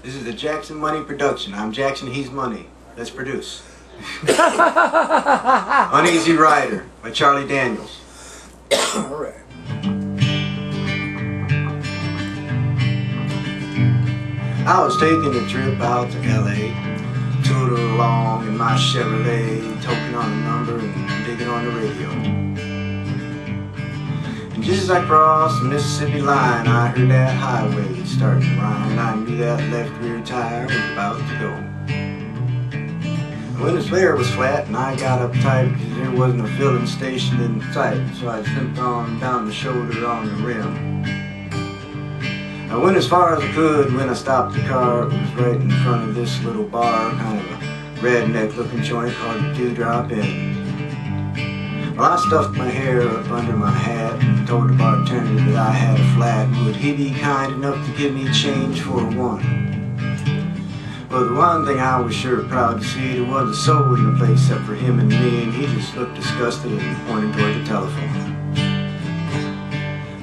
This is the Jackson Money production. I'm Jackson, he's Money. Let's produce. Uneasy Rider by Charlie Daniels. Alright. I was taking a trip out to L.A. Tooted along in my Chevrolet, toking on a number and digging on the radio. And just as I crossed the Mississippi line, I heard that highway starting to rhyme. I knew that left rear tire was about to go. When the flare was flat and I got uptight because there wasn't a filling station in sight, so I slipped on down the shoulder on the rim. I went as far as I could. When I stopped the car, it was right in front of this little bar, kind of a redneck looking joint called the Dewdrop Inn. Well, I stuffed my hair up under my hat and told the bartender that I had a flat. Would he be kind enough to give me change for one? Well, the one thing I was sure proud to see, there wasn't a soul in the place except for him and me, and he just looked disgusted and pointed toward the telephone.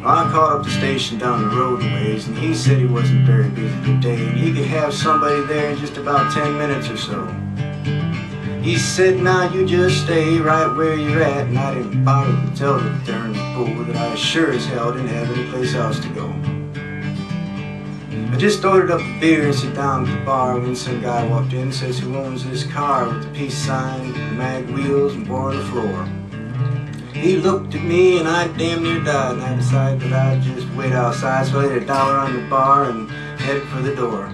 Well, I called up the station down the road a ways, and he said he wasn't very busy today, and he could have somebody there in just about 10 minutes or so. He said, now you just stay right where you're at, and I didn't bother to tell the darn fool that I sure as hell didn't have any place else to go. I just ordered up a beer and sat down at the bar when some guy walked in and says, who owns this car with the peace sign, mag wheels, and board the floor? He looked at me and I damn near died, and I decided that I'd just wait outside, so I laid $1 on the bar and headed for the door.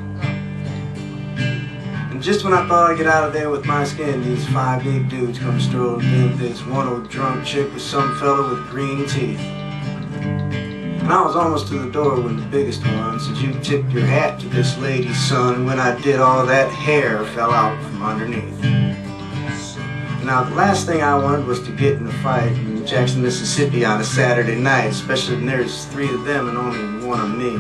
And just when I thought I'd get out of there with my skin, these 5 big dudes come strolling in, this one old drunk chick with some fella with green teeth. And I was almost to the door when the biggest one said, you tip your hat to this lady, son. And when I did, all that hair fell out from underneath. Now, the last thing I wanted was to get in a fight in Jackson, Mississippi on a Saturday night, especially when there's 3 of them and only 1 of me.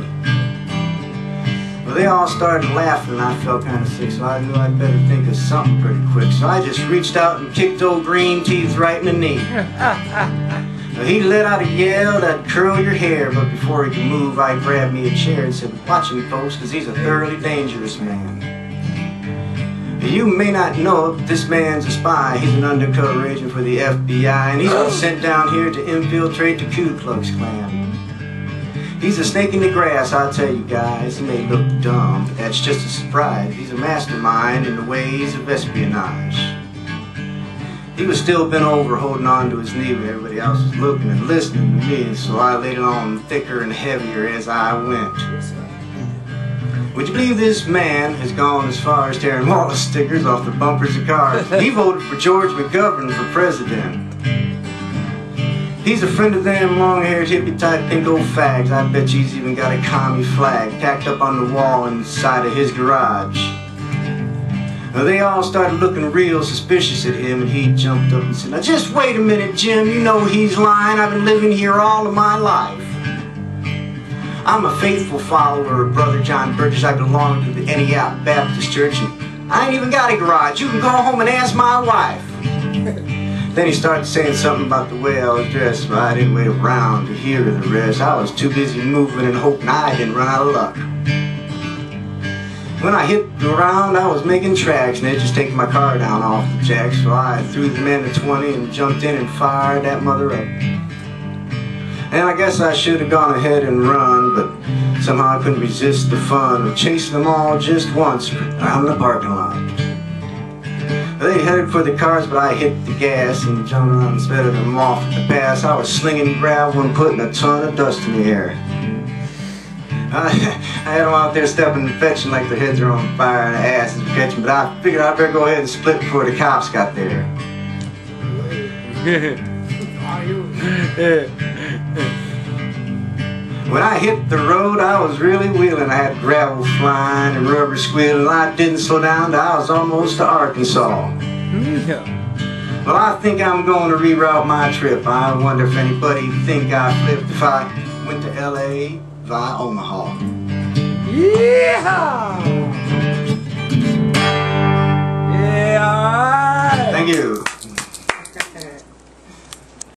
Well, they all started laughing and I felt kind of sick, so I knew I'd better think of something pretty quick. So I just reached out and kicked old Green Teeth right in the knee. He let out a yell that'd curl your hair, but before he could move, I grabbed me a chair and said, watch him, folks, because he's a thoroughly dangerous man. You may not know it, but this man's a spy. He's an undercover agent for the FBI, and he's been sent down here to infiltrate the Ku Klux Klan. He's a snake in the grass, I'll tell you guys. He may look dumb, but that's just a surprise. He's a mastermind in the ways of espionage. He was still bent over, holding on to his knee when everybody else was looking and listening to me, so I laid it on thicker and heavier as I went. Would you believe this man has gone as far as tearing Wallace stickers off the bumpers of cars? He voted for George McGovern for president. He's a friend of them long-haired, hippie-type pink old fags. I bet you he's even got a commie flag tacked up on the wall inside of his garage. They all started looking real suspicious at him, and he jumped up and said, now just wait a minute, Jim, you know he's lying. I've been living here all of my life. I'm a faithful follower of Brother John Burgess. I belong to the Antioch Baptist Church, and I ain't even got a garage. You can go home and ask my wife. Then he started saying something about the way I was dressed, but I didn't wait around to hear the rest. I was too busy moving and hoping I didn't run out of luck. When I hit the ground, I was making tracks, and they'd just taken my car down off the jack, so I threw the man to 20 and jumped in and fired that mother up. And I guess I should have gone ahead and run, but somehow I couldn't resist the fun of chasing them all just once around the parking lot. They headed for the cars, but I hit the gas and jumped around and sped them off at the pass. I was slinging gravel and putting a ton of dust in the air. I had them out there stepping and fetching like their heads are on fire and their asses were catching, but I figured I'd better go ahead and split before the cops got there. When I hit the road, I was really wheeling. I had gravel flying and rubber squealing. I didn't slow down till I was almost to Arkansas. Well, I think I'm going to reroute my trip. I wonder if anybody think I flipped if I went to L.A. via Omaha. Yeah! Yeah, alright! Thank you.